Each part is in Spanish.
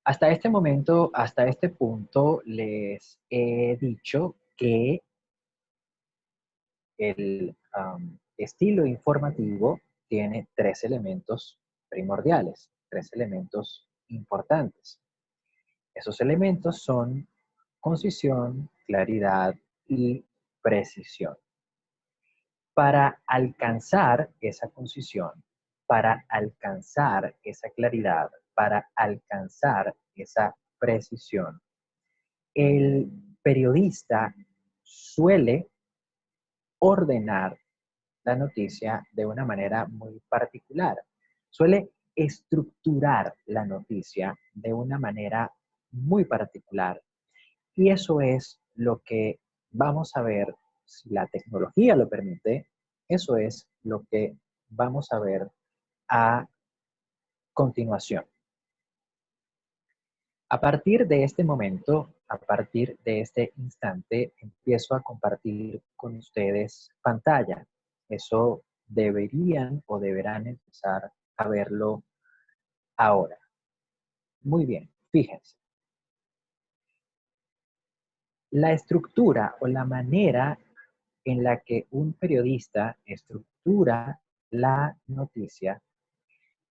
Hasta este momento, hasta este punto, les he dicho que el estilo informativo tiene tres elementos primordiales, tres elementos importantes. Esos elementos son concisión, claridad y precisión. Para alcanzar esa concisión, para alcanzar esa claridad, para alcanzar esa precisión, el periodista suele ordenar la noticia de una manera muy particular. Suele estructurar la noticia de una manera muy particular. Y eso es lo que vamos a ver, si la tecnología lo permite, eso es lo que vamos a ver a continuación. A partir de este momento, a partir de este instante, empiezo a compartir con ustedes pantalla. Eso deberían o deberán empezar a verlo ahora. Muy bien, fíjense. La estructura o la manera en la que un periodista estructura la noticia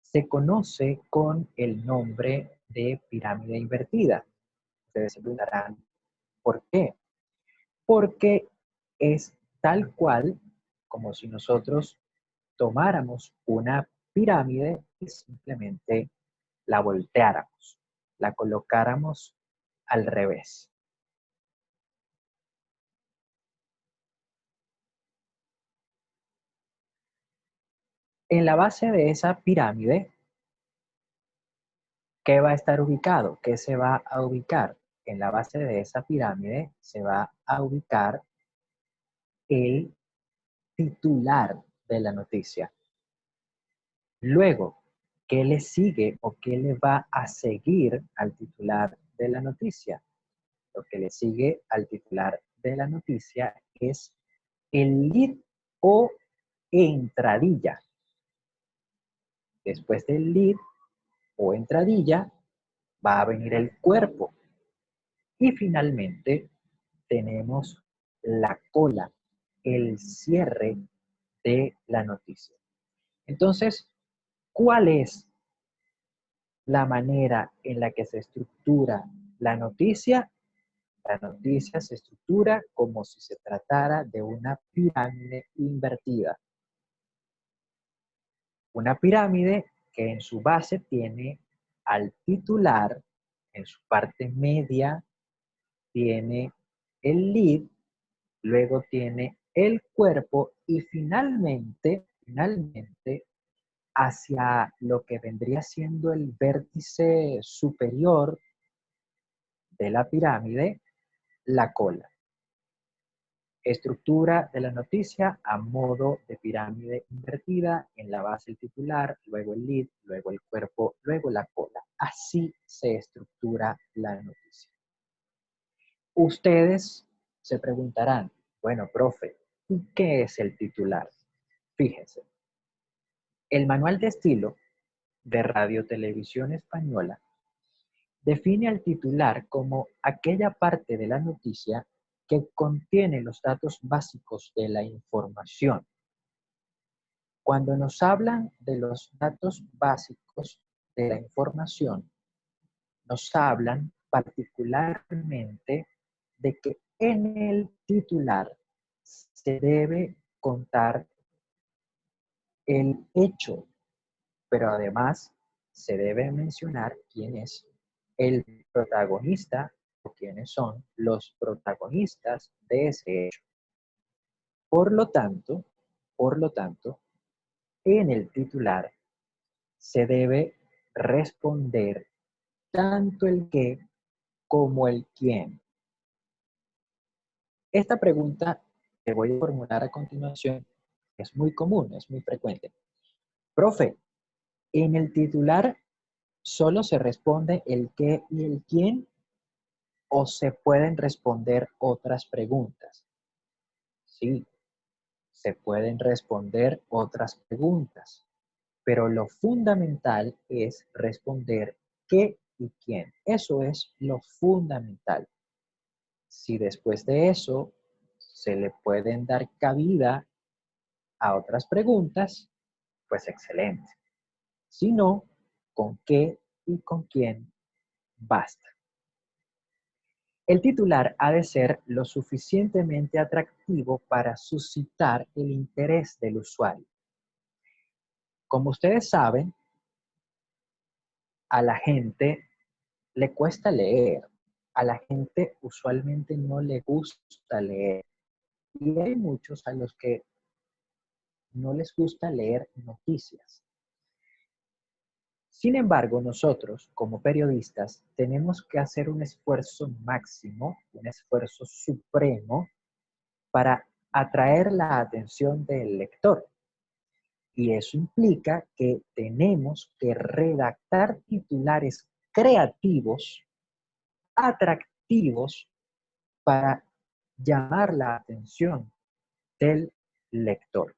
se conoce con el nombre de pirámide invertida. Ustedes se preguntarán, ¿por qué? Porque es tal cual como si nosotros tomáramos una pirámide y simplemente la volteáramos, la colocáramos al revés. En la base de esa pirámide, ¿qué va a estar ubicado? ¿Qué se va a ubicar? En la base de esa pirámide se va a ubicar el titular de la noticia. Luego, ¿qué le sigue o qué le va a seguir al titular de la noticia? Lo que le sigue al titular de la noticia es el lead o entradilla. Después del lead o entradilla va a venir el cuerpo. Y finalmente tenemos la cola, el cierre de la noticia. Entonces, ¿cuál es la manera en la que se estructura la noticia? La noticia se estructura como si se tratara de una pirámide invertida. Una pirámide que en su base tiene al titular, en su parte media tiene el lead, luego tiene el cuerpo y finalmente hacia lo que vendría siendo el vértice superior de la pirámide, la cola. Estructura de la noticia a modo de pirámide invertida, en la base el titular, luego el lead, luego el cuerpo, luego la cola. Así se estructura la noticia. Ustedes se preguntarán, bueno, profe, ¿y qué es el titular? Fíjense, el manual de estilo de Radio Televisión Española define al titular como aquella parte de la noticia que contiene los datos básicos de la información. Cuando nos hablan de los datos básicos de la información, nos hablan particularmente de que en el titular se debe contar el hecho, pero además se debe mencionar quién es el protagonista o quiénes son los protagonistas de ese hecho. Por lo tanto, en el titular se debe responder tanto el qué como el quién. Esta pregunta que voy a formular a continuación es muy común, es muy frecuente. Profe, en el titular solo se responde el qué y el quién o se pueden responder otras preguntas. Sí, se pueden responder otras preguntas, pero lo fundamental es responder qué y quién. Eso es lo fundamental. Si después de eso se le pueden dar cabida a otras preguntas, pues excelente. Si no, con qué y con quién basta. El titular ha de ser lo suficientemente atractivo para suscitar el interés del usuario. Como ustedes saben, a la gente le cuesta leer. A la gente usualmente no le gusta leer. Y hay muchos a los que no les gusta leer noticias. Sin embargo, nosotros, como periodistas, tenemos que hacer un esfuerzo máximo, un esfuerzo supremo para atraer la atención del lector. Y eso implica que tenemos que redactar titulares creativos, atractivos, para llamar la atención del lector.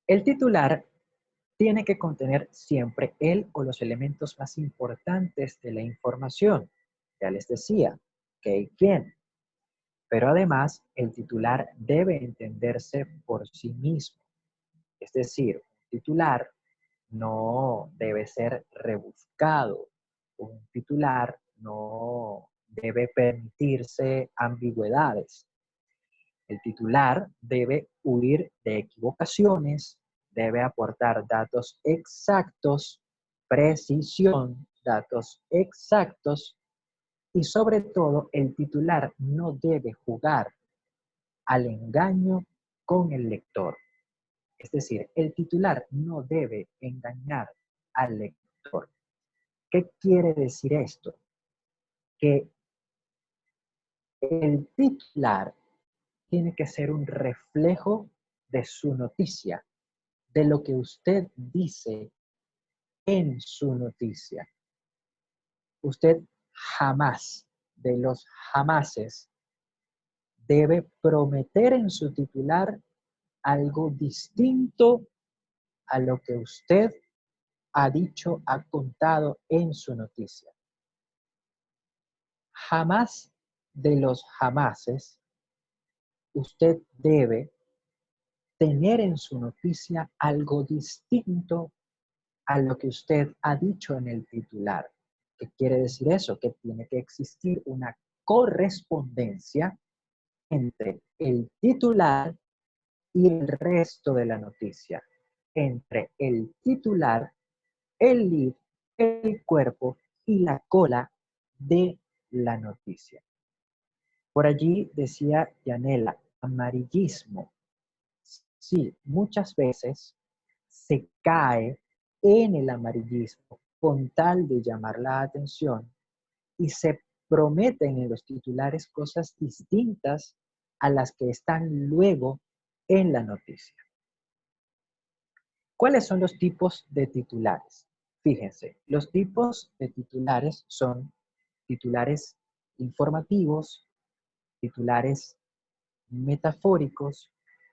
El titular tiene que contener siempre el o los elementos más importantes de la información. Ya les decía, qué y quién. Pero además, el titular debe entenderse por sí mismo. Es decir, un titular no debe ser rebuscado. Un titular no debe permitirse ambigüedades. El titular debe huir de equivocaciones, debe aportar datos exactos, precisión, datos exactos y sobre todo el titular no debe jugar al engaño con el lector. Es decir, el titular no debe engañar al lector. ¿Qué quiere decir esto? Que el titular tiene que ser un reflejo de su noticia, de lo que usted dice en su noticia. Usted jamás, de los jamases, debe prometer en su titular algo distinto a lo que usted ha dicho, ha contado en su noticia. Jamás de los jamases, usted debe tener en su noticia algo distinto a lo que usted ha dicho en el titular. ¿Qué quiere decir eso? Que tiene que existir una correspondencia entre el titular y el resto de la noticia. Entre el titular, el lead, el cuerpo y la cola de la noticia. Por allí decía Yanela, amarillismo. Sí, muchas veces se cae en el amarillismo con tal de llamar la atención y se prometen en los titulares cosas distintas a las que están luego en la noticia. ¿Cuáles son los tipos de titulares? Fíjense, los tipos de titulares son titulares informativos, titulares metafóricos,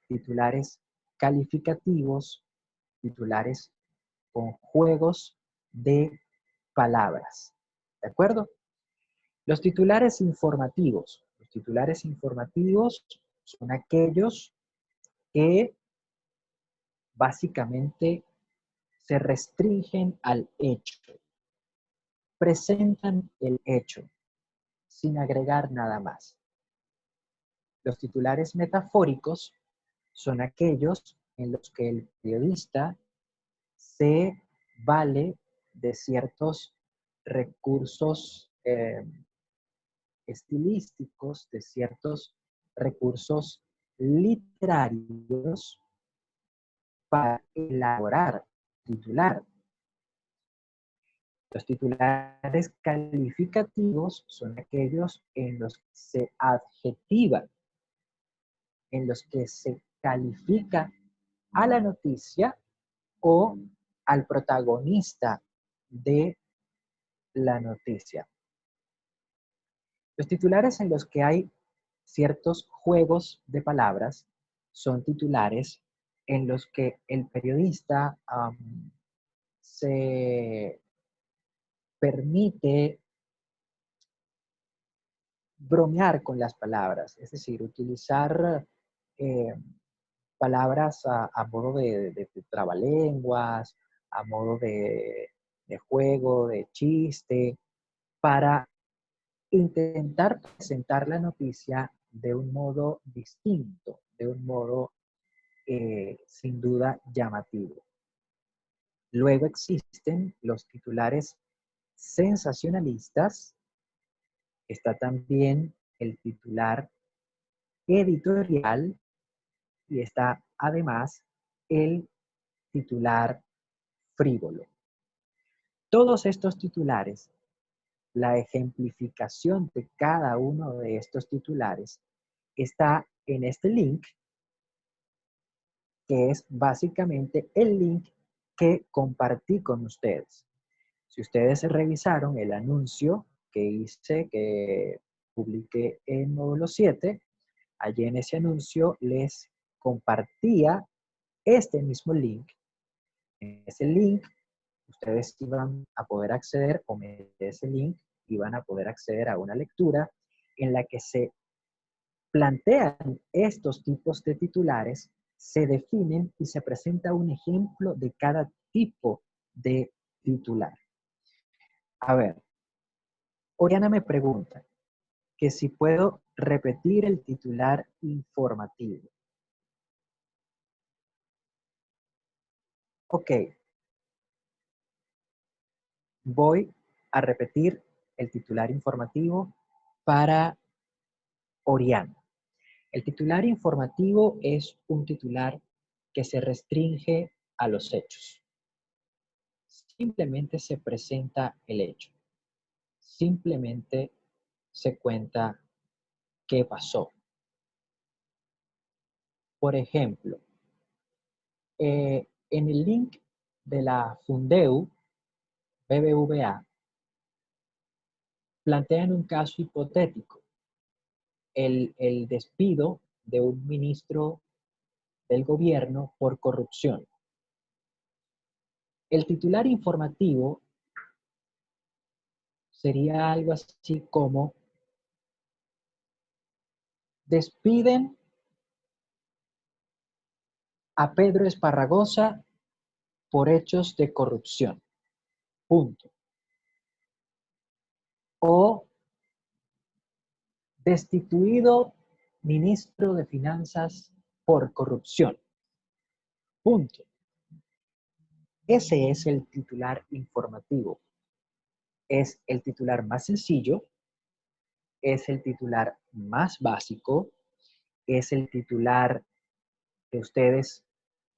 titulares calificativos, titulares con juegos de palabras. ¿De acuerdo? Los titulares informativos. Los titulares informativos son aquellos que básicamente se restringen al hecho. Presentan el hecho sin agregar nada más. Los titulares metafóricos son aquellos en los que el periodista se vale de ciertos recursos estilísticos, de ciertos recursos literarios para elaborar titular. Los titulares calificativos son aquellos en los que se adjetiva, en los que se califica a la noticia o al protagonista de la noticia. Los titulares en los que hay ciertos juegos de palabras son titulares en los que el periodista se permite bromear con las palabras, es decir, utilizar eh, palabras a modo de trabalenguas, a modo de juego, de chiste, para intentar presentar la noticia de un modo distinto, de un modo sin duda llamativo. Luego existen los titulares sensacionalistas, está también el titular editorial y está además el titular frívolo. Todos estos titulares, la ejemplificación de cada uno de estos titulares está en este link, que es básicamente el link que compartí con ustedes. Si ustedes revisaron el anuncio que hice, que publiqué en Módulo 7, allí en ese anuncio les compartía este mismo link. En ese link ustedes iban a poder acceder, o mediante ese link iban a poder acceder a una lectura en la que se plantean estos tipos de titulares, se definen y se presenta un ejemplo de cada tipo de titular. A ver, Oriana me pregunta que si puedo repetir el titular informativo. Ok, voy a repetir el titular informativo para Oriana. El titular informativo es un titular que se restringe a los hechos. Simplemente se presenta el hecho. Simplemente se cuenta qué pasó. Por ejemplo, en el link de la Fundeu, BBVA, plantean un caso hipotético, el despido de un ministro del gobierno por corrupción. El titular informativo sería algo así como: despiden a Pedro Esparragosa por hechos de corrupción. Punto. O destituido ministro de Finanzas por corrupción. Punto. Ese es el titular informativo. Es el titular más sencillo, es el titular más básico, es el titular que ustedes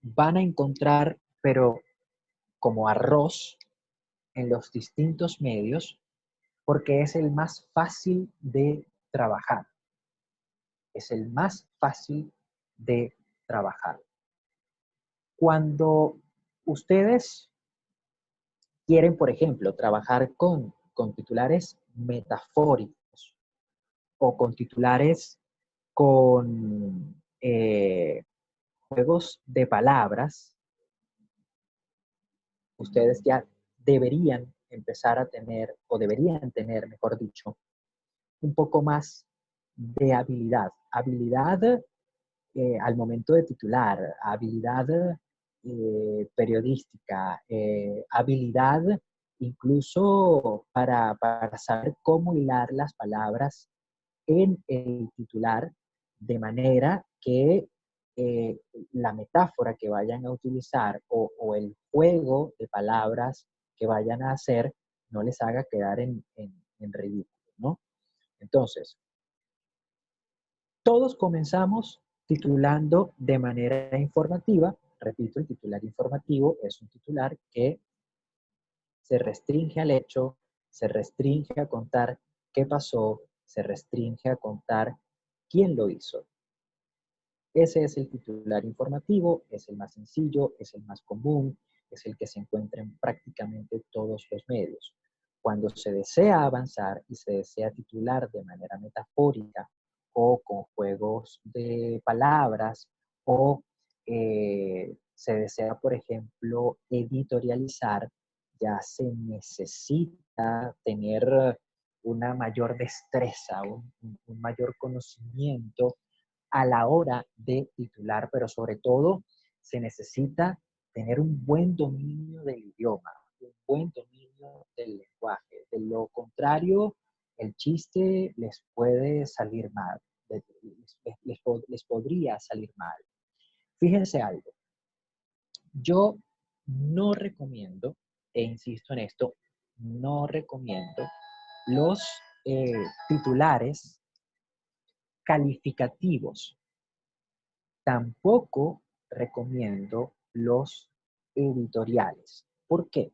van a encontrar, pero como arroz, en los distintos medios, porque es el más fácil de trabajar. Es el más fácil de trabajar. Cuando ustedes quieren, por ejemplo, trabajar con titulares metafóricos o con titulares con juegos de palabras, ustedes ya deberían empezar a tener, o deberían tener, mejor dicho, un poco más de habilidad. Habilidad al momento de titular, habilidad periodística, habilidad incluso para saber cómo hilar las palabras en el titular de manera que eh, la metáfora que vayan a utilizar o el juego de palabras que vayan a hacer no les haga quedar en ridículo, ¿no? Entonces, todos comenzamos titulando de manera informativa. Repito, el titular informativo es un titular que se restringe al hecho, se restringe a contar qué pasó, se restringe a contar quién lo hizo. Ese es el titular informativo, es el más sencillo, es el más común, es el que se encuentra en prácticamente todos los medios. Cuando se desea avanzar y se desea titular de manera metafórica o con juegos de palabras o se desea, por ejemplo, editorializar, ya se necesita tener una mayor destreza, un mayor conocimiento a la hora de titular, pero sobre todo se necesita tener un buen dominio del idioma, un buen dominio del lenguaje. De lo contrario, el chiste les puede salir mal, les podría salir mal. Fíjense algo, yo no recomiendo, e insisto en esto, no recomiendo los titulares calificativos. Tampoco recomiendo los editoriales. ¿Por qué?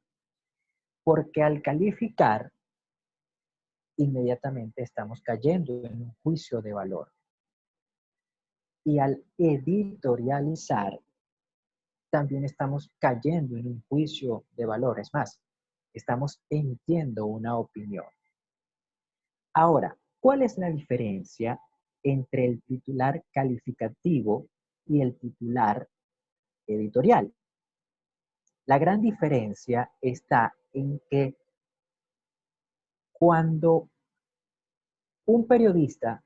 Porque al calificar, inmediatamente estamos cayendo en un juicio de valor. Y al editorializar, también estamos cayendo en un juicio de valor. Es más, estamos emitiendo una opinión. Ahora, ¿cuál es la diferencia entre el titular calificativo y el titular editorial? La gran diferencia está en que cuando un periodista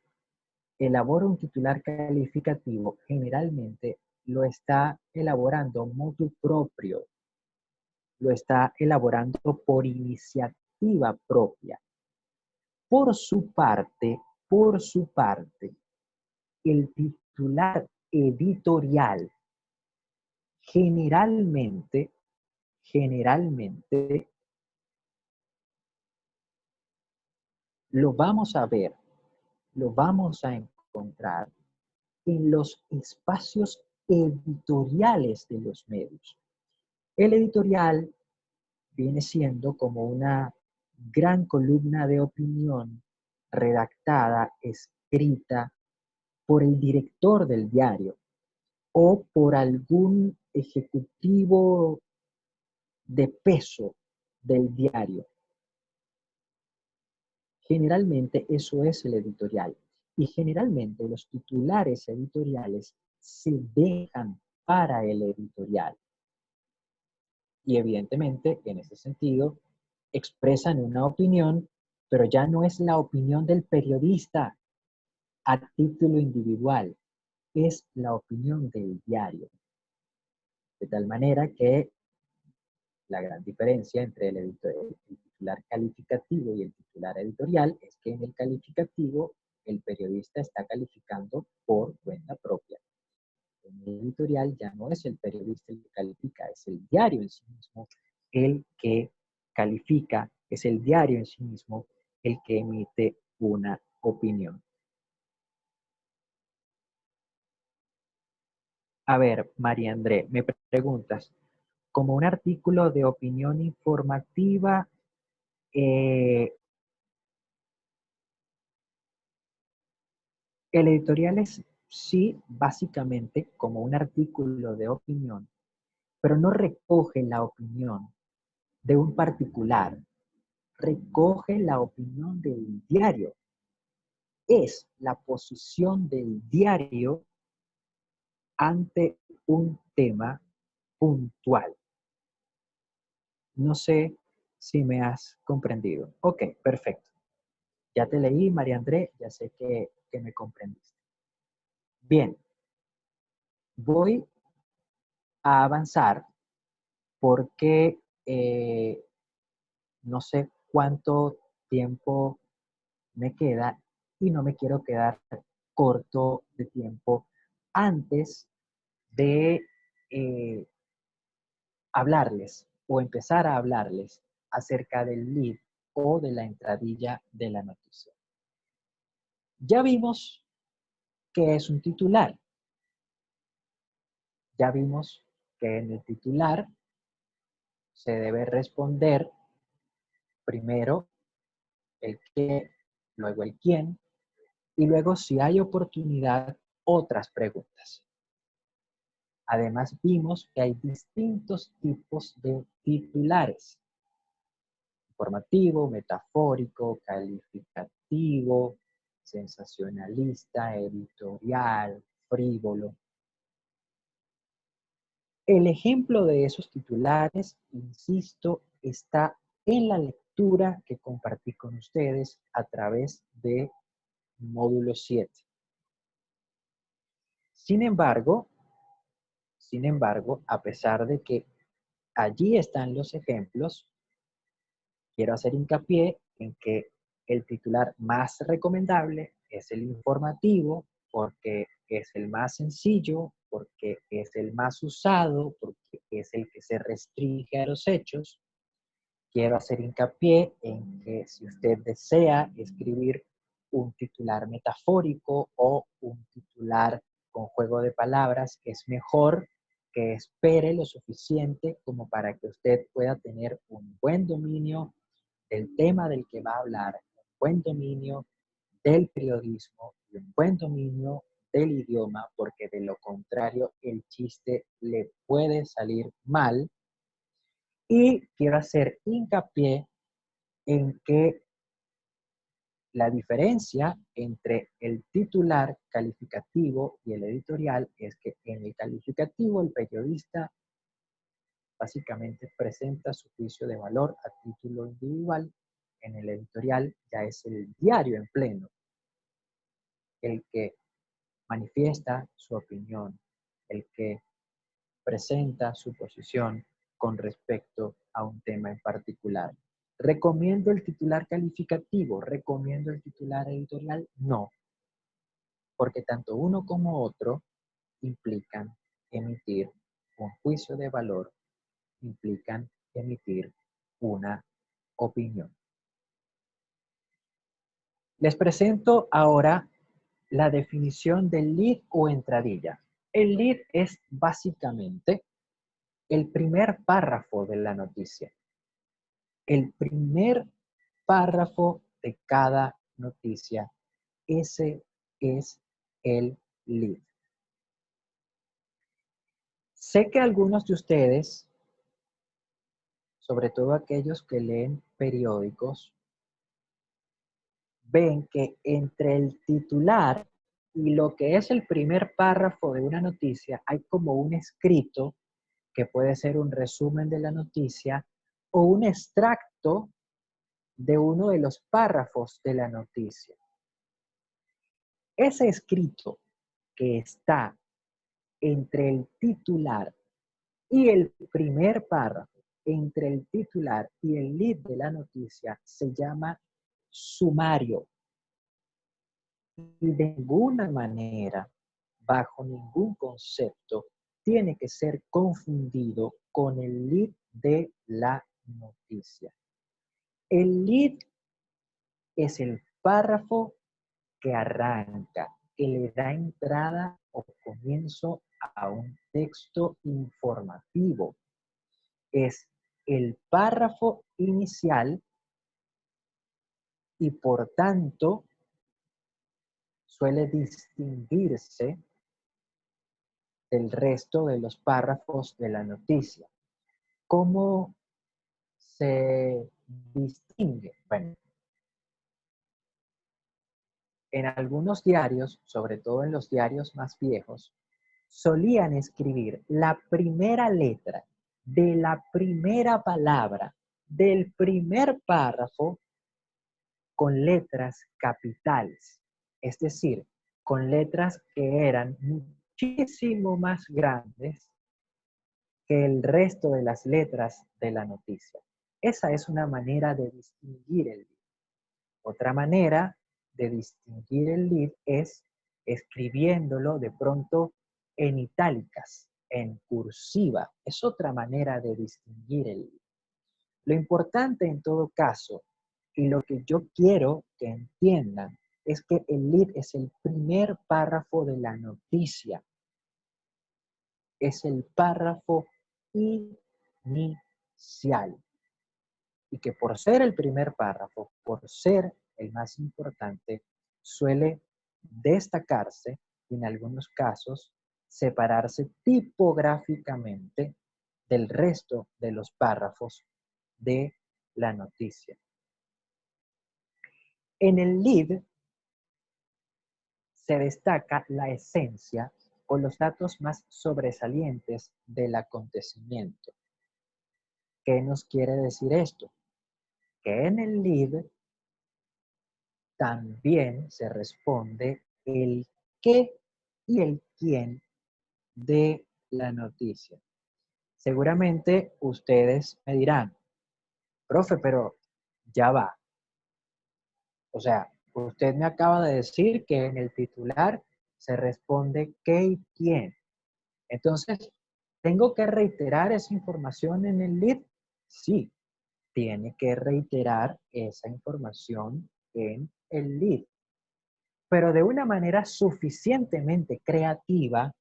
elabora un titular calificativo, generalmente lo está elaborando motu propio, lo está elaborando por iniciativa propia. Por su parte, el titular editorial generalmente lo vamos a ver, lo vamos a encontrar en los espacios editoriales de los medios. El editorial viene siendo como una gran columna de opinión redactada, escrita por el director del diario o por algún ejecutivo de peso del diario. Generalmente eso es el editorial. Y generalmente los titulares editoriales se dejan para el editorial. Y evidentemente, en ese sentido, expresan una opinión, pero ya no es la opinión del periodista a título individual, es la opinión del diario. De tal manera que la gran diferencia entre el titular calificativo y el titular editorial es que en el calificativo el periodista está calificando por cuenta propia. En el editorial ya no es el periodista el que califica, es el diario en sí mismo el que califica, es el diario en sí mismo el que emite una opinión. A ver, María André, me preguntas, como un artículo de opinión informativa, eh, el editorial es sí, básicamente como un artículo de opinión, pero no recoge la opinión de un particular, recoge la opinión del diario. Es la posición del diario ante un tema puntual. No sé si me has comprendido. Ok, perfecto. Ya te leí, María André, ya sé que me comprendiste. Bien, voy a avanzar porque no sé cuánto tiempo me queda y no me quiero quedar corto de tiempo antes de eh, hablarles o empezar a hablarles acerca del lead o de la entradilla de la noticia. Ya vimos que es un titular. Ya vimos que en el titular se debe responder primero el qué, luego el quién y luego, si hay oportunidad, otras preguntas. Además, vimos que hay distintos tipos de titulares: informativo, metafórico, calificativo, sensacionalista, editorial, frívolo. El ejemplo de esos titulares, insisto, está en la lectura que compartí con ustedes a través de módulo 7. Sin embargo, a pesar de que allí están los ejemplos, quiero hacer hincapié en que el titular más recomendable es el informativo, porque es el más sencillo, porque es el más usado, porque es el que se restringe a los hechos. Quiero hacer hincapié en que si usted desea escribir un titular metafórico o un titular con juego de palabras, es mejor que espere lo suficiente como para que usted pueda tener un buen dominio del tema del que va a hablar, un buen dominio del periodismo y un buen dominio del idioma, porque de lo contrario el chiste le puede salir mal. Y quiero hacer hincapié en que la diferencia entre el titular calificativo y el editorial es que en el calificativo el periodista básicamente presenta su juicio de valor a título individual. En el editorial ya es el diario en pleno el que manifiesta su opinión, el que presenta su posición con respecto a un tema en particular. ¿Recomiendo el titular calificativo? ¿Recomiendo el titular editorial? No, porque tanto uno como otro implican emitir un juicio de valor, implican emitir una opinión. Les presento ahora la definición del lead o entradilla. El lead es básicamente el primer párrafo de la noticia. El primer párrafo de cada noticia. Ese es el lead. Sé que algunos de ustedes, sobre todo aquellos que leen periódicos, ven que entre el titular y lo que es el primer párrafo de una noticia hay como un escrito que puede ser un resumen de la noticia o un extracto de uno de los párrafos de la noticia. Ese escrito que está entre el titular y el primer párrafo, entre el titular y el lead de la noticia, se llama sumario. Y de ninguna manera, bajo ningún concepto, tiene que ser confundido con el lead de la noticia. El lead es el párrafo que arranca, que le da entrada o comienzo a un texto informativo. Es el párrafo inicial y por tanto suele distinguirse del resto de los párrafos de la noticia. ¿Cómo se distingue? Bueno, en algunos diarios, sobre todo en los diarios más viejos, solían escribir la primera letra de la primera palabra del primer párrafo con letras capitales, es decir, con letras que eran muchísimo más grandes que el resto de las letras de la noticia. Esa es una manera de distinguir el lead. Otra manera de distinguir el lead es escribiéndolo de pronto en itálicas, en cursiva. Es otra manera de distinguir el lead. Lo importante en todo caso, y lo que yo quiero que entiendan, es que el lead es el primer párrafo de la noticia. Es el párrafo inicial. Y que por ser el primer párrafo, por ser el más importante, suele destacarse y en algunos casos separarse tipográficamente del resto de los párrafos de la noticia. En el lead se destaca la esencia o los datos más sobresalientes del acontecimiento. ¿Qué nos quiere decir esto? Que en el lead también se responde el qué y el quién de la noticia. Seguramente ustedes me dirán, profe, pero ya va. O sea, usted me acaba de decir que en el titular se responde qué y quién. Entonces, ¿tengo que reiterar esa información en el lead? Sí, tiene que reiterar esa información en el lead, pero de una manera suficientemente creativa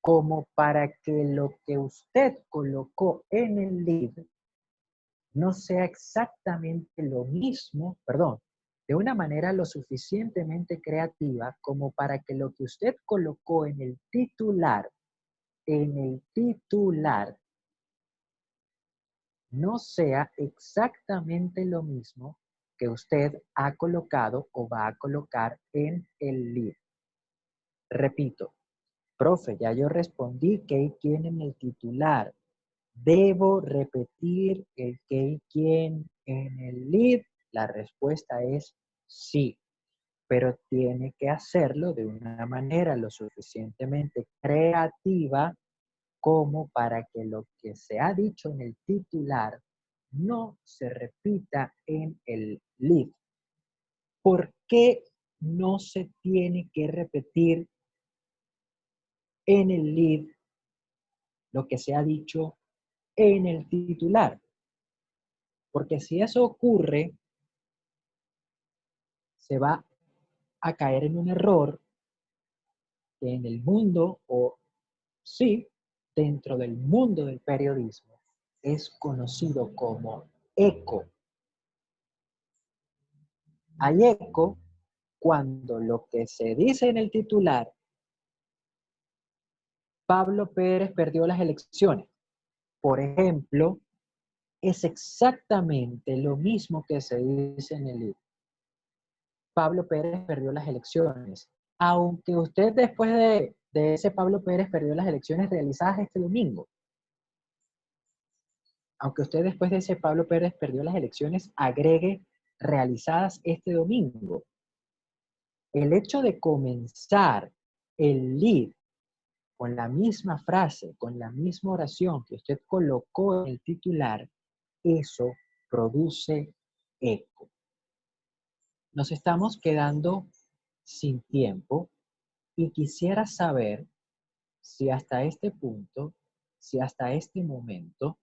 como para que lo que usted colocó en el lead no sea exactamente lo mismo, perdón, de una manera lo suficientemente creativa como para que lo que usted colocó en el titular no sea exactamente lo mismo que usted ha colocado o va a colocar en el lead. Repito, profe, ya yo respondí qué y quién en el titular. ¿Debo repetir el qué y quién en el lead? La respuesta es sí, pero tiene que hacerlo de una manera lo suficientemente creativa como para que lo que se ha dicho en el titular no se repita en el lead. ¿Por qué no se tiene que repetir en el lead lo que se ha dicho en el titular? Porque si eso ocurre, se va a caer en un error que en el mundo, o sí, dentro del mundo del periodismo, es conocido como eco. Hay eco cuando lo que se dice en el titular, Pablo Pérez perdió las elecciones, por ejemplo, es exactamente lo mismo que se dice en el libro. Pablo Pérez perdió las elecciones. Aunque usted después de ese Pablo Pérez perdió las elecciones realizadas este domingo, aunque usted después de ese Pablo Pérez perdió las elecciones, agregue realizadas este domingo. El hecho de comenzar el lead con la misma frase, con la misma oración que usted colocó en el titular, eso produce eco. Nos estamos quedando sin tiempo y quisiera saber si hasta este punto, si hasta este momento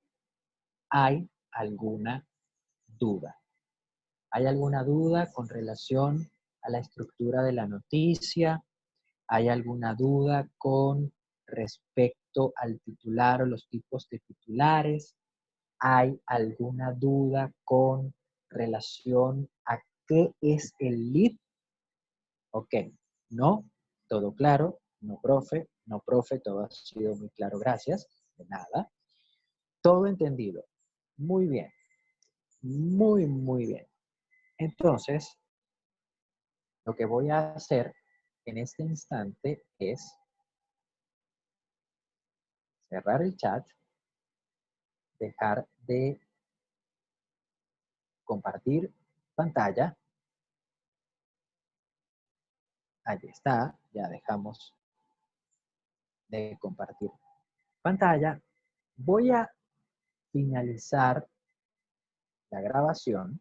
hay alguna duda. ¿Hay alguna duda con relación a la estructura de la noticia? ¿Hay alguna duda con respecto al titular o los tipos de titulares? ¿Hay alguna duda con relación a qué es el lead? Ok, no, todo claro, no, profe, todo ha sido muy claro, gracias, de nada. Todo entendido. Muy bien, muy bien. Entonces, lo que voy a hacer en este instante es cerrar el chat, dejar de compartir pantalla. Ahí está, ya dejamos de compartir pantalla. Voy a finalizar la grabación